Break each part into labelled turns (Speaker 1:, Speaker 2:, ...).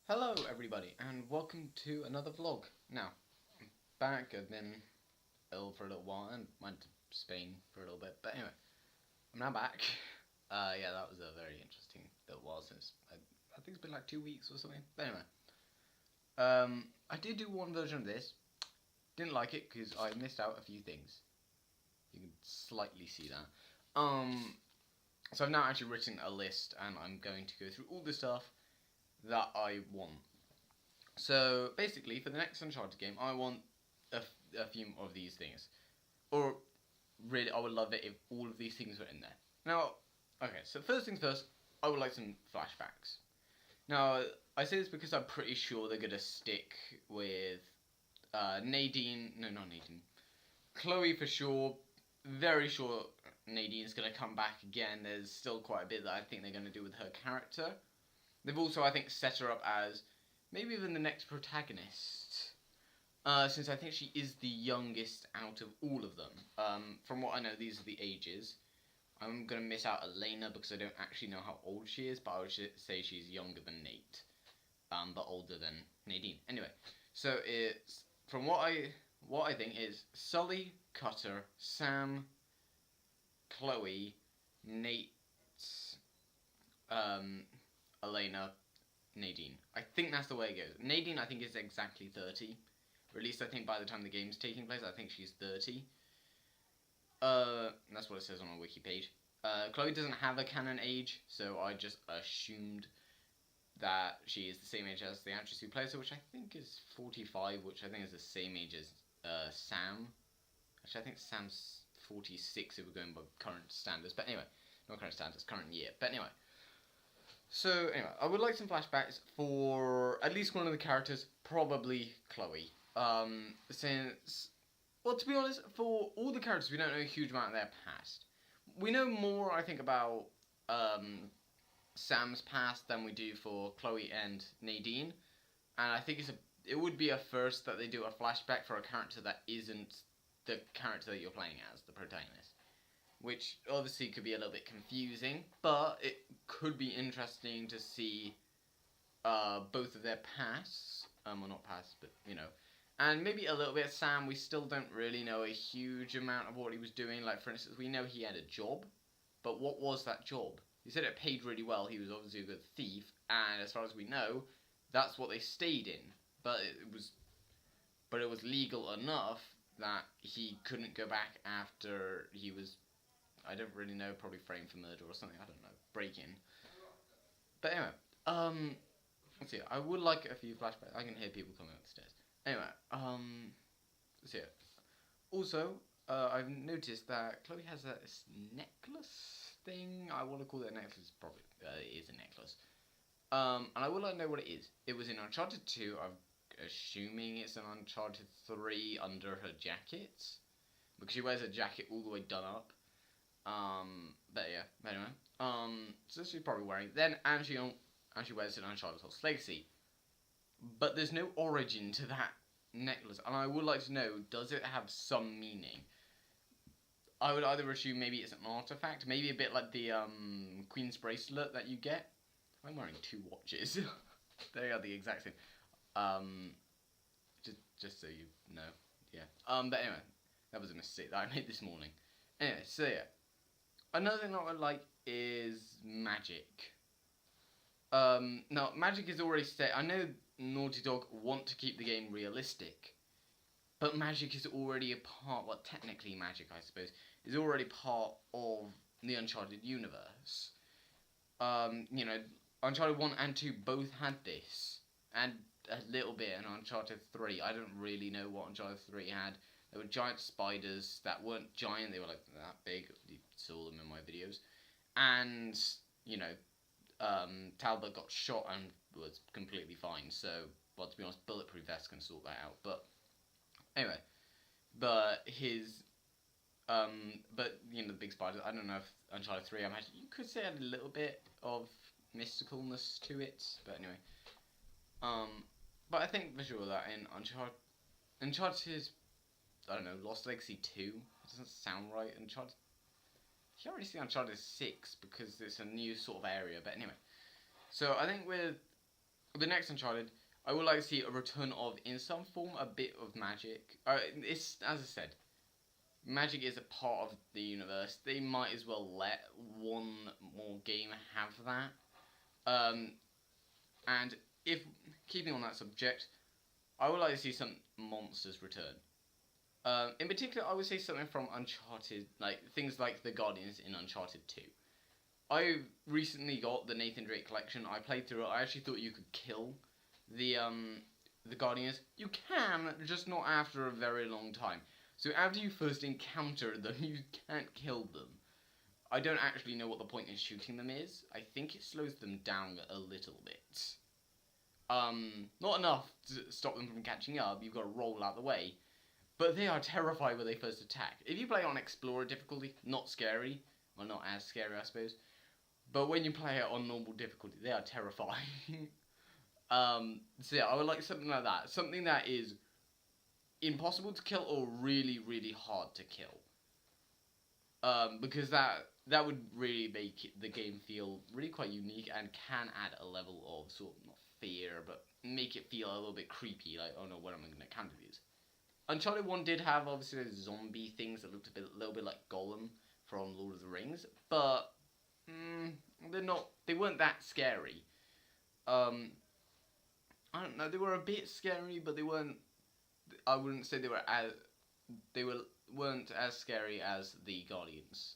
Speaker 1: Hello everybody and welcome to another vlog. Now, I'm back. I've been ill for a little while and went to Spain for a little bit, but anyway, I'm now back. Yeah, that was a very interesting little while since, I think it's been like 2 weeks or something, but anyway. I did do one version of this, didn't like it because I missed out a few things. You can slightly see that. So I've now actually written a list and I'm going to go through all the stuff that I want. So basically, for the next Uncharted game, I want a few of these things. Or really, I would love it if all of these things were in there. Now, okay, so first things first, I would like some flashbacks. Now, I say this because I'm pretty sure they're going to stick with Nadine. No, not Nadine. Chloe for sure. Very sure Nadine's going to come back again. There's still quite a bit that I think they're going to do with her character. They've also, I think, set her up as maybe even the next protagonist, since I think she is the youngest out of all of them. From what I know, these are the ages. I'm going to miss out Elena because I don't actually know how old she is, but I would say she's younger than Nate, but older than Nadine. Anyway, so it's, from what I think is Sully, Cutter, Sam, Chloe, Nate, Elena, Nadine. I think that's the way it goes. Nadine, I think, is exactly 30. Or at least I think by the time the game's taking place, I think she's 30. That's what it says on our wiki page. Chloe doesn't have a canon age, so I just assumed that she is the same age as the actress who plays her, which I think is 45, which I think is the same age as Sam. Actually, I think Sam's 46 if we're going by current standards. But anyway, not current standards, current year. But anyway. So, anyway, I would like some flashbacks for at least one of the characters, probably Chloe. Since, well, to be honest, for all the characters, we don't know a huge amount of their past. We know more, I think, about Sam's past than we do for Chloe and Nadine. And I think it would be a first that they do a flashback for a character that isn't the character that you're playing as, the protagonist. Which obviously could be a little bit confusing, but it could be interesting to see both of their pasts, well, not pasts, but, you know, and maybe a little bit of Sam. We still don't really know a huge amount of what he was doing. Like, for instance, we know he had a job, but what was that job? He said it paid really well. He was obviously a good thief, and as far as we know, that's what they stayed in. But it was legal enough that he couldn't go back after he was, I don't really know, probably framed for murder or something, I don't know, break-in. But anyway, let's see, I would like a few flashbacks. I can hear people coming up the stairs. Anyway, let's see. Also, I've noticed that Chloe has this necklace thing. I want to call it a necklace, probably, it is a necklace. And I would like to know what it is. It was in Uncharted 2, I'm assuming it's in Uncharted 3 under her jacket, because she wears a jacket all the way done up. But yeah, anyway. So she's probably wearing it then, and she wears it on Uncharted Lost Legacy. But there's no origin to that necklace, and I would like to know, does it have some meaning? I would either assume maybe it's an artifact, maybe a bit like the, Queen's Bracelet that you get. I'm wearing 2 watches. They are the exact same. Just so you know, yeah. But anyway, that was a mistake that I made this morning. Anyway, so yeah. Another thing that I like is magic. Now, magic is already set. I know Naughty Dog want to keep the game realistic, but magic is already a part, well, technically magic, I suppose, is already part of the Uncharted universe. You know, Uncharted 1 and 2 both had this, and a little bit in Uncharted 3. I don't really know what Uncharted 3 had. There were giant spiders that weren't giant, they were like that big. You saw them in my videos. And, you know, Talbot got shot and was completely fine. So, well, to be honest, bulletproof vests can sort that out. But, anyway. But his, but, you know, the big spiders, I don't know if Uncharted 3, I imagine, you could say had a little bit of mysticalness to it. But anyway. But I think for sure that in Uncharted, I don't know, Lost Legacy 2, it doesn't sound right. Uncharted, you can't really see Uncharted 6 because it's a new sort of area, but anyway. So I think with the next Uncharted, I would like to see a return of, in some form, a bit of magic. It's, as I said, magic is a part of the universe. They might as well let one more game have that. And if, keeping on that subject, I would like to see some monsters return. In particular, I would say something from Uncharted, like things like the Guardians in Uncharted 2. I recently got the Nathan Drake collection. I played through it. I actually thought you could kill the Guardians. You can, just not after a very long time. So after you first encounter them, you can't kill them. I don't actually know what the point in shooting them is. I think it slows them down a little bit. Not enough to stop them from catching up. You've got to roll out the way. But they are terrified when they first attack. If you play on Explorer difficulty, not scary. Well, not as scary, I suppose. But when you play it on normal difficulty, they are terrifying. So yeah, I would like something like that. Something that is impossible to kill or really, really hard to kill. Because that would really make the game feel really quite unique and can add a level of sort of, not fear, but make it feel a little bit creepy. Like, oh no, when am I going to encounter these? Uncharted 1 did have, obviously, those zombie things that looked a little bit like Gollum from Lord of the Rings, but they weren't that scary. I don't know, they were a bit scary, but they weren't, I wouldn't say weren't as scary as the Guardians.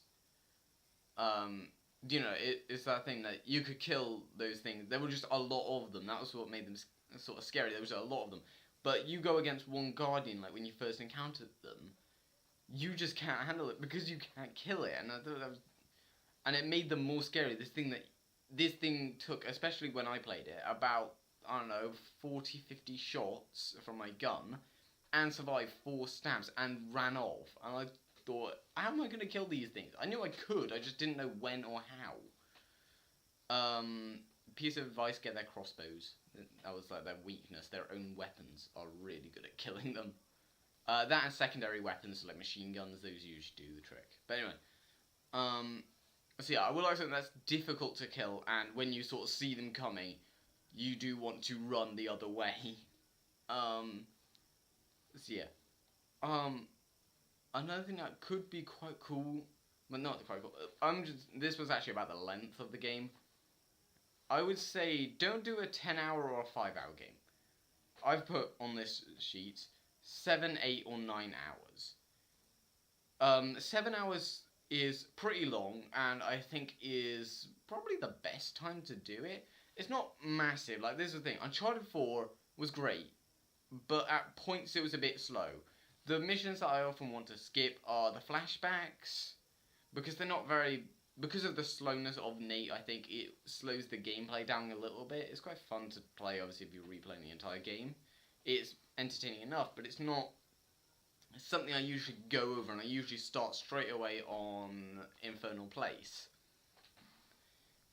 Speaker 1: It's that thing that you could kill those things. There were just a lot of them. That was what made them sort of scary. There was a lot of them. But you go against one Guardian, like when you first encountered them, you just can't handle it because you can't kill it, and it made them more scary. This thing took, especially when I played it, about, I don't know, 40, 50 shots from my gun, and survived 4 stabs and ran off. And I thought, how am I going to kill these things? I knew I could, I just didn't know when or how. Piece of advice: get their crossbows. That was like their weakness. Their own weapons are really good at killing them. That and secondary weapons like machine guns, those usually do the trick. But anyway, so yeah, I would like something that's difficult to kill, and when you sort of see them coming, you do want to run the other way. So yeah. Another thing that could be quite cool, but not quite cool. This was actually about the length of the game. I would say don't do a 10-hour or a 5-hour game. I've put on this sheet 7, 8, or 9 hours. 7 hours is pretty long, and I think is probably the best time to do it. It's not massive. Like, this is the thing. Uncharted 4 was great, but at points it was a bit slow. The missions that I often want to skip are the flashbacks, because they're not very... Because of the slowness of Nate, I think it slows the gameplay down a little bit. It's quite fun to play, obviously, if you're replaying the entire game. It's entertaining enough, but it's not something I usually go over, and I usually start straight away on Infernal Place.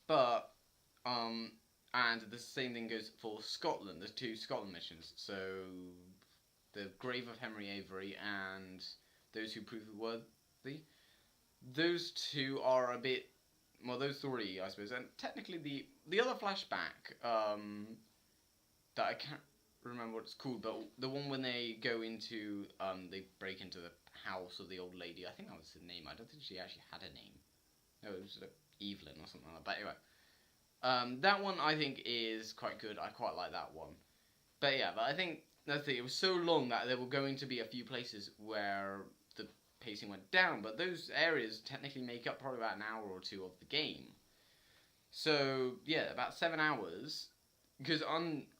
Speaker 1: But, and the same thing goes for Scotland. There's 2 Scotland missions. So, the Grave of Henry Avery and Those Who Prove Worthy. Those 2 are a bit, well, those 3, I suppose, and technically the other flashback, that I can't remember what it's called, but the one when they go into, they break into the house of the old lady, I think that was the name. I don't think she actually had a name. No, it was Evelyn or something like that. But anyway, that one I think is quite good. I quite like that one. But yeah, but I think that's the thing. It was so long that there were going to be a few places where the pacing went down, but those areas technically make up probably about an hour or 2 of the game. So yeah, about 7 hours, because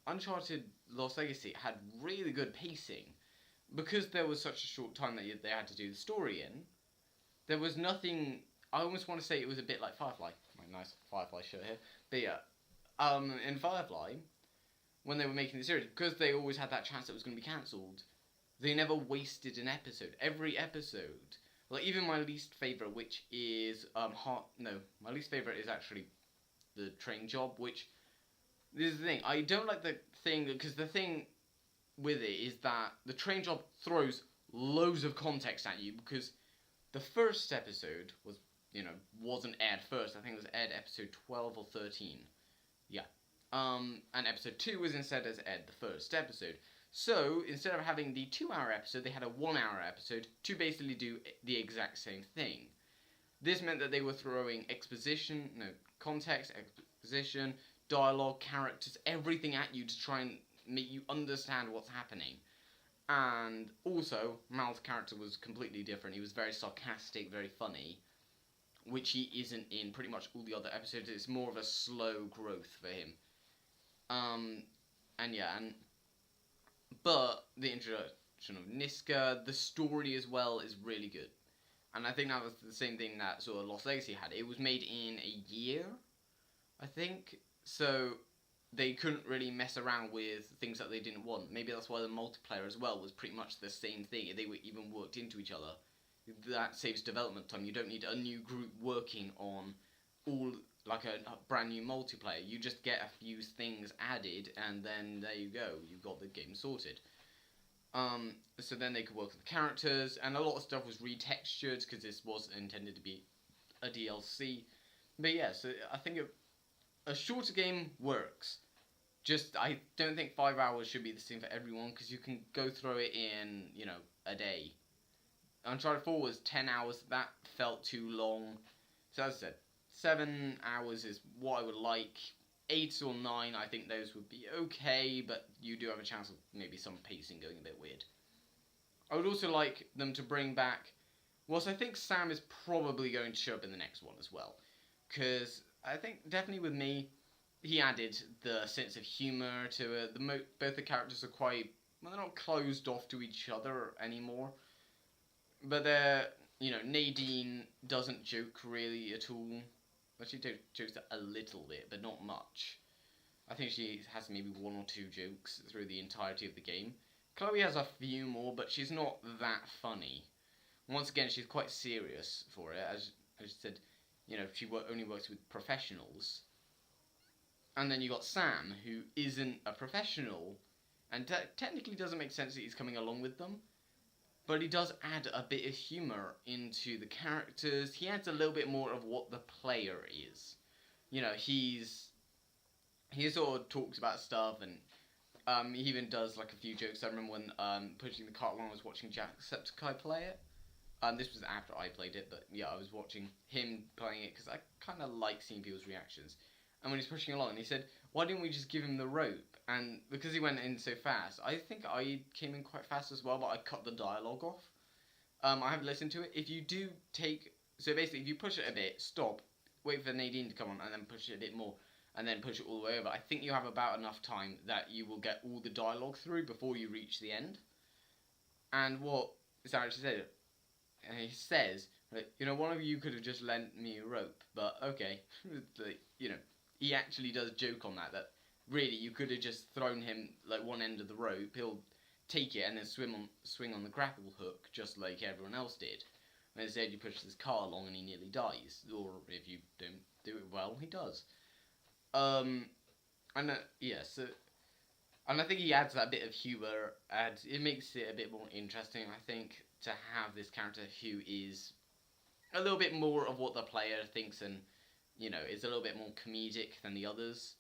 Speaker 1: Uncharted Lost Legacy had really good pacing. Because there was such a short time that they had to do the story in, there was nothing... I almost want to say it was a bit like Firefly. My nice Firefly shirt here. But yeah, in Firefly, when they were making the series, because they always had that chance that it was going to be cancelled, they never wasted an episode. Every episode, like even my least favourite, which is my least favourite is actually the train job, which, this is the thing, I don't like the thing, because the thing with it is that the train job throws loads of context at you, because the first episode wasn't aired first. I think it was aired episode 12 or 13. Yeah. And episode 2 was instead as Ed, the first episode. So, instead of having the 2-hour episode, they had a 1-hour episode to basically do the exact same thing. This meant that they were throwing context, exposition, dialogue, characters, everything at you to try and make you understand what's happening. And also, Mal's character was completely different. He was very sarcastic, very funny, which he isn't in pretty much all the other episodes. It's more of a slow growth for him. But the introduction of Niska, the story as well is really good. And I think that was the same thing that sort of Lost Legacy had. It was made in a year, I think. So they couldn't really mess around with things that they didn't want. Maybe that's why the multiplayer as well was pretty much the same thing. They were even worked into each other. That saves development time. You don't need a new group working on all like a brand new multiplayer. You just get a few things added, and then there you go. You've got the game sorted. So then they could work with the characters, and a lot of stuff was retextured because this was intended to be a DLC. But yeah, so I think a shorter game works. Just, I don't think 5 hours should be the same for everyone, because you can go through it in, a day. Uncharted 4 was 10 hours, that felt too long. So as I said, 7 hours is what I would like. 8 or 9, I think those would be okay, but you do have a chance of maybe some pacing going a bit weird. I would also like them to bring back, whilst I think Sam is probably going to show up in the next one as well, because I think definitely with me, he added the sense of humour to it. Both the characters are quite, they're not closed off to each other anymore, but Nadine doesn't joke really at all. Well, she jokes a little bit, but not much. I think she has maybe 1 or 2 jokes through the entirety of the game. Chloe has a few more, but she's not that funny. Once again, she's quite serious for it. As I said, she only works with professionals. And then you got Sam, who isn't a professional, and technically doesn't make sense that he's coming along with them. But he does add a bit of humour into the characters. He adds a little bit more of what the player is. He sort of talks about stuff, and he even does like a few jokes. I remember when pushing the cart along, I was watching Jacksepticeye play it. This was after I played it, but yeah, I was watching him playing it because I kind of like seeing people's reactions. And when he's pushing along, he said, "Why didn't we just give him the rope?" And because he went in so fast, I think I came in quite fast as well, but I cut the dialogue off. I haven't listened to it. If you do so basically, if you push it a bit, stop, wait for Nadine to come on, and then push it a bit more, and then push it all the way over, I think you have about enough time that you will get all the dialogue through before you reach the end. And what Sarah said, he says, one of you could have just lent me a rope, but okay, he actually does joke on that really you could have just thrown him like one end of the rope, he'll take it and then swing on the grapple hook just like everyone else did. And instead you push this car along and he nearly dies, or if you don't do it well, he does. And I think he adds that bit of humour, and it makes it a bit more interesting, I think, to have this character who is a little bit more of what the player thinks and is a little bit more comedic than the others.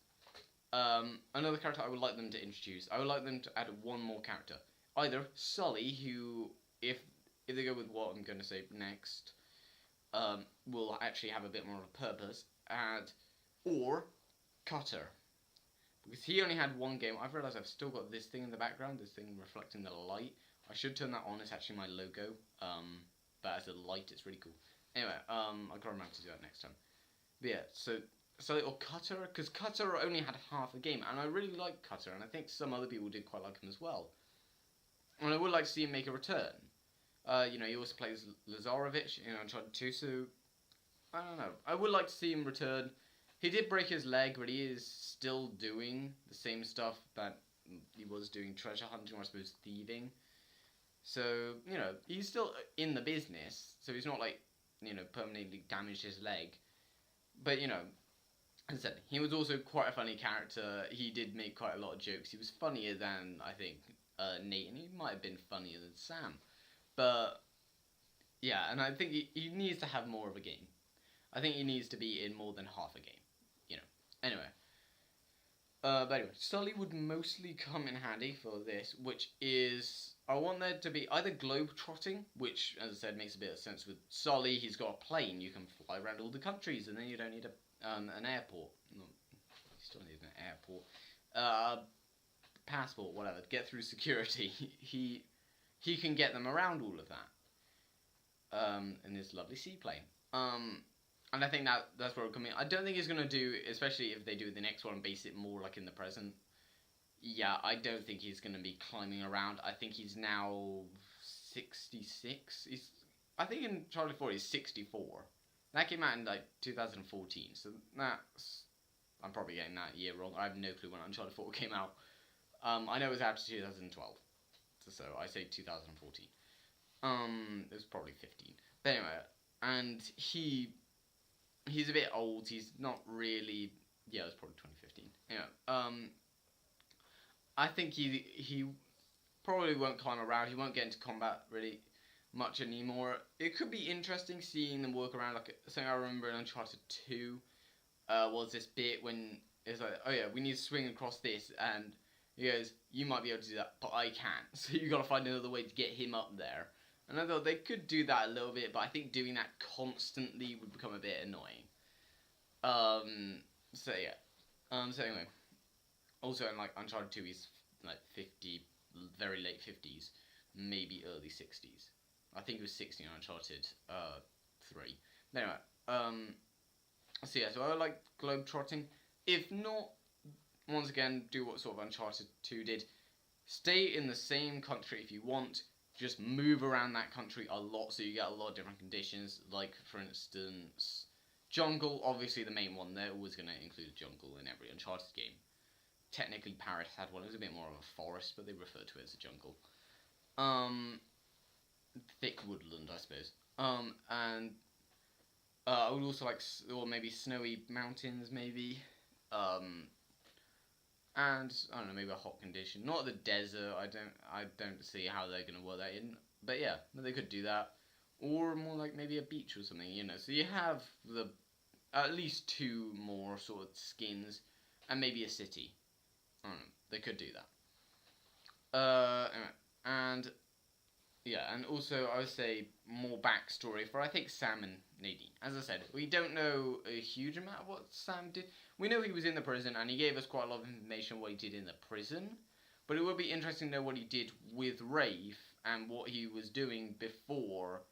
Speaker 1: Another character I would like them to introduce, I would like them to add one more character. Either Sully, who, if they go with what I'm going to say next, will actually have a bit more of a purpose, or Cutter. Because he only had one game. I've realised I've still got this thing in the background, this thing reflecting the light. I should turn that on, it's actually my logo, but as a light it's really cool. Anyway, I'll gotta remember to do that next time. But yeah, so or Cutter, because Cutter only had half a game, and I really like Cutter, and I think some other people did quite like him as well. And I would like to see him make a return. He also plays Lazarevich in Uncharted 2, so I don't know. I would like to see him return. He did break his leg, but he is still doing the same stuff that he was doing, treasure hunting, or I suppose thieving. So, he's still in the business, so he's not like, permanently damaged his leg. But, as I said, he was also quite a funny character. He did make quite a lot of jokes. He was funnier than, I think, Nate, and he might have been funnier than Sam. But, yeah, and I think he needs to have more of a game. I think he needs to be in more than half a game, Anyway, But anyway, Sully would mostly come in handy for this, which is I want there to be either globe trotting, which, as I said, makes a bit of sense with Sully. He's got a plane; you can fly around all the countries, and then you don't need an airport. No, you still need an airport. Passport, whatever. To get through security, he can get them around all of that. In his lovely seaplane. And I think that's where it'll come in. I don't think he's going to do, especially if they do the next one and base it more like in the present. Yeah, I don't think he's going to be climbing around. I think he's now 66. I think in Uncharted 4 he's 64. That came out in like 2014, so that's... I'm probably getting that year wrong. I have no clue when Uncharted 4 came out. I know it was after 2012, so I say 2014. It was probably 15. But anyway, and he's a bit old. He's not really. Yeah, it was probably 2015. Anyway, I think he probably won't climb around. He won't get into combat really much anymore. It could be interesting seeing them work around. Like something I remember in Uncharted 2 was this bit when it's like, oh yeah, we need to swing across this, and he goes, you might be able to do that, but I can't. So you got to find another way to get him up there. And I thought they could do that a little bit, but I think doing that constantly would become a bit annoying. So yeah. So anyway. Also in like Uncharted 2 he's like 50, very late 50s, maybe early 60s. I think he was 60 in Uncharted 3. But anyway, so yeah, so I like globetrotting. If not, once again, do what sort of Uncharted 2 did. Stay in the same country if you want. Just move around that country a lot so you get a lot of different conditions. Like, for instance, jungle, obviously the main one. They're always going to include a jungle in every Uncharted game. Technically, Paris had one. It was a bit more of a forest, but they referred to it as a jungle. Thick woodland, I suppose. And I would also like, or maybe snowy mountains, maybe. And I don't know, maybe a hot condition. Not the desert. I don't see how they're gonna work that in. But yeah, they could do that, or more like maybe a beach or something. You know, so you have the at least 2 more sort of skins, and maybe a city. I don't know. They could do that. Anyway, and yeah, and also I would say more backstory for I think Sam and Nadine. As I said, we don't know a huge amount of what Sam did. We know he was in the prison, and he gave us quite a lot of information on what he did in the prison. But it would be interesting to know what he did with Rafe, and what he was doing before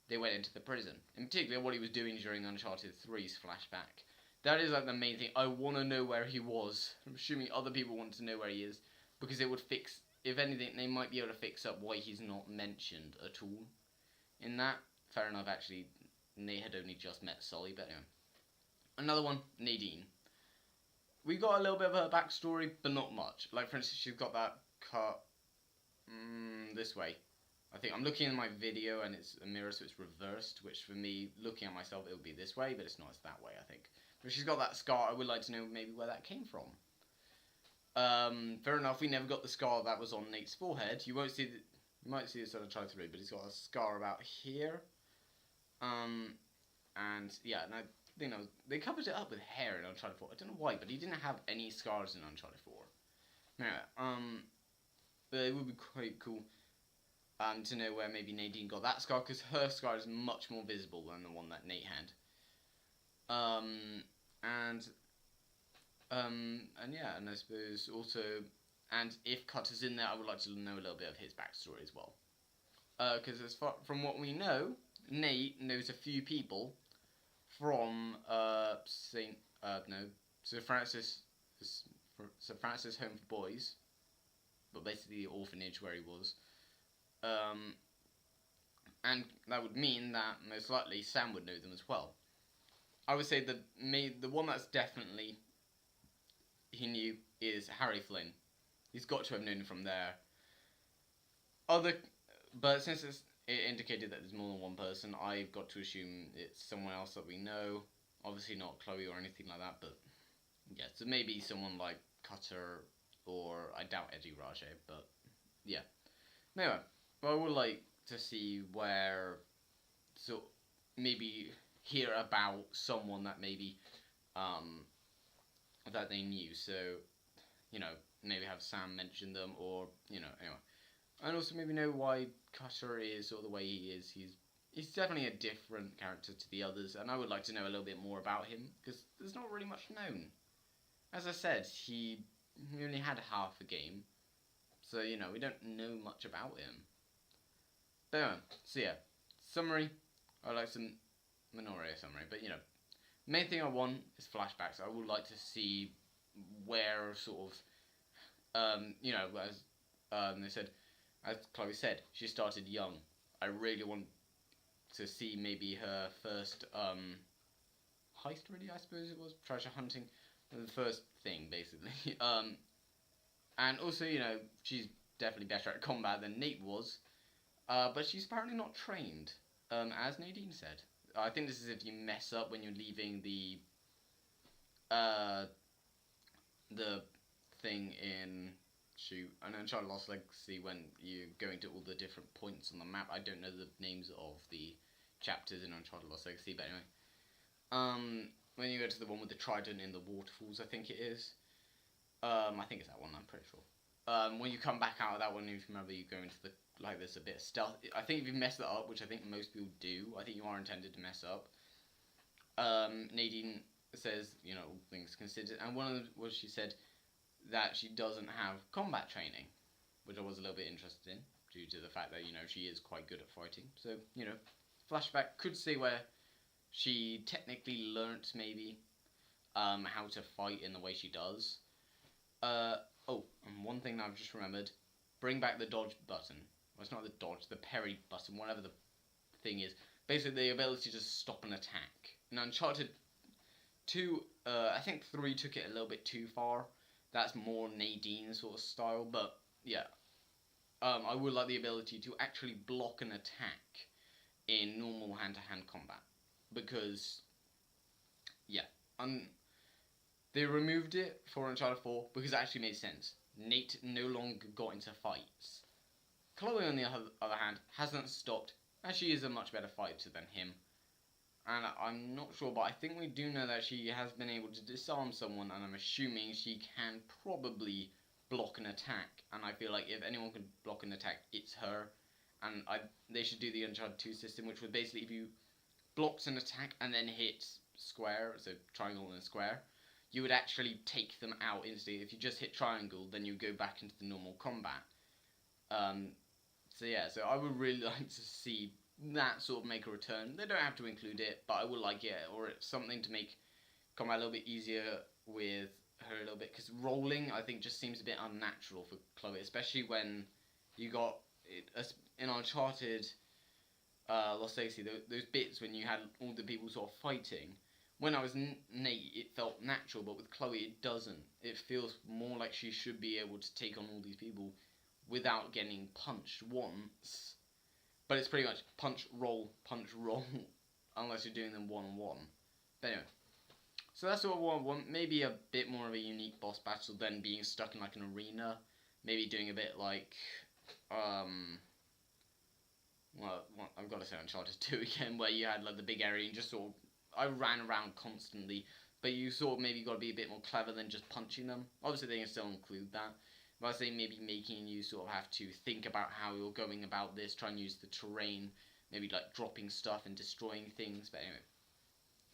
Speaker 1: they went into the prison. In particular, what he was doing during Uncharted 3's flashback. That is like the main thing. I want to know where he was. I'm assuming other people want to know where he is, because it would fix, if anything, they might be able to fix up why he's not mentioned at all in that. Fair enough, actually, Nate had only just met Sully, but anyway. Another one, Nadine. We got a little bit of her backstory, but not much. Like, for instance, she's got that cut this way. I think I'm looking at my video, and it's a mirror, so it's reversed, which for me, looking at myself, it would be this way, but it's not, it's that way, I think. But she's got that scar. I would like to know maybe where that came from. Fair enough, we never got the scar that was on Nate's forehead. You won't see you might see this on Uncharted 3, but he's got a scar about here. And yeah, and I think they covered it up with hair in Uncharted 4. I don't know why, but he didn't have any scars in Uncharted 4. Anyway, but it would be quite cool to know where maybe Nadine got that scar, because her scar is much more visible than the one that Nate had. And yeah, and I suppose also, and if Cutter's in there, I would like to know a little bit of his backstory as well. Because as far from what we know, Nate knows a few people from Sir Francis Home for Boys, but basically the orphanage where he was. And that would mean that most likely Sam would know them as well. I would say the one that's definitely he knew is Harry Flynn. He's got to have known him from there. But since it indicated that there's more than one person, I've got to assume it's someone else that we know. Obviously not Chloe or anything like that, but yeah, so maybe someone like Cutter, or I doubt Eddie Rajay, but yeah. Anyway, I would like to see where, so maybe hear about someone that maybe that they knew. So you know, maybe have Sam mention them, or, you know, anyway. And also maybe know why Cutter is sort of the way he is. He's definitely a different character to the others, and I would like to know a little bit more about him, because there's not really much known. As I said, he only had half a game, so, you know, we don't know much about him. But anyway, so yeah, summary, I like some Minoria summary, but, you know, main thing I want is flashbacks. I would like to see where sort of, you know, as they said, as Chloe said, she started young. I really want to see maybe her first heist, really, I suppose it was, treasure hunting, the first thing, basically. And also, you know, she's definitely better at combat than Nate was, but she's apparently not trained, as Nadine said. I think this is if you mess up when you're leaving the thing in an Uncharted Lost Legacy, when you're going to all the different points on the map. I don't know the names of the chapters in Uncharted Lost Legacy, but anyway. When you go to the one with the trident in the waterfalls, I think it is. I think it's that one, I'm pretty sure. When you come back out of that one, if you remember, you go into the, like, there's a bit of stealth. I think if you mess that up, which I think most people do, I think you are intended to mess up. Nadine says, you know, all things considered, and one of them was, she said that she doesn't have combat training, which I was a little bit interested in, due to the fact that, you know, she is quite good at fighting. So, you know, flashback could say where she technically learnt, maybe, how to fight in the way she does. Oh, and one thing that I've just remembered, bring back the dodge button. Well, it's not the dodge, the parry button, whatever the thing is. Basically, the ability to stop an attack. In Uncharted 2, I think 3 took it a little bit too far. That's more Nadine sort of style, but yeah. I would like the ability to actually block an attack in normal hand-to-hand combat. Because, yeah, they removed it for Uncharted 4 because it actually made sense. Nate no longer got into fights. Chloe, on the other hand, hasn't stopped, and she is a much better fighter than him. And I'm not sure, but I think we do know that she has been able to disarm someone, and I'm assuming she can probably block an attack. And I feel like if anyone can block an attack, it's her. And they should do the Uncharted 2 system, which was basically if you blocked an attack and then hit square, so triangle and square, you would actually take them out instantly. If you just hit triangle, then you go back into the normal combat. So yeah, so I would really like to see that sort of make a return. They don't have to include it, but I would like it, or it's something to make combat a little bit easier with her a little bit, because rolling, I think, just seems a bit unnatural for Chloe, especially when you got it in Uncharted Lost Legacy, those bits when you had all the people sort of fighting. When I was Nate, it felt natural, but with Chloe, it doesn't. It feels more like she should be able to take on all these people without getting punched once. But it's pretty much punch, roll, unless you're doing them one-on-one. But anyway, so that's what I want. Maybe a bit more of a unique boss battle than being stuck in like an arena. Maybe doing a bit like, well, I've got to say Uncharted 2 again, where you had like the big area and just sort of, I ran around constantly, but you sort of maybe got to be a bit more clever than just punching them. Obviously they can still include that, but I say maybe making you sort of have to think about how you're going about this, try and use the terrain, maybe like dropping stuff and destroying things, but anyway.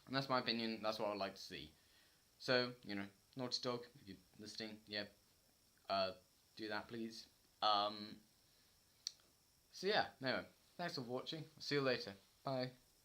Speaker 1: And that's my opinion, that's what I'd like to see. So, you know, Naughty Dog, if you're listening, yeah, do that please. So yeah, anyway, thanks for watching, I'll see you later, bye.